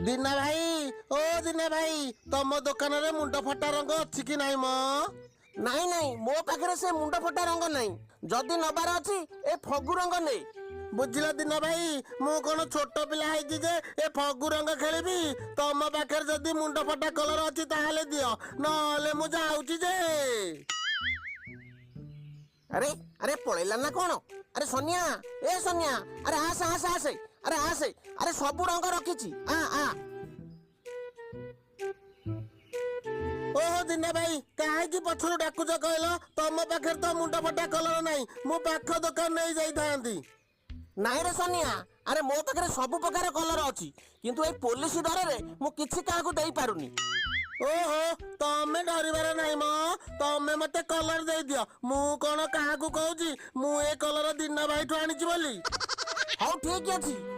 दिना भाई ओ दिना भाई तम दुकान रे मुंड फटा रंग अच्छी कि नाई म नाई नाई मो पाखरे से मुंड फटा रंग नाई जदि नबार अछि ए फगु रंग ने बुझिला दिना भाई मु कोन छोट पिला है कि जे ए फगु रंग खेलिबी तम पाखर जदि मुंड फटा कलर अछि ताहाले दियो नले मु जाउची जे अरे अरे पळेला ना कोन अरे सोनिया ए सोनिया अरे आस आस आस अरे आस अरे सब रंग रखिछि आ आ ओहो दिना भाई काहे की पछरु डाकुच कहलो तम पाखर तो मुंड फटा कलर नाही मु पाख दुकान नहीं जाई थांती नाई रे सोनिया अरे मो पाखरे सब प्रकार कलर अछि किंतु ए पुलिस डर रे मु किछि काहाकू देई पारुनी ओहो तमे डरिबार नाही म तमे मते कलर दे दियो मु कोन काहाकू कहूची मु ए कलर दिना भाई ठु आनिची बोली हौ ठीक अछि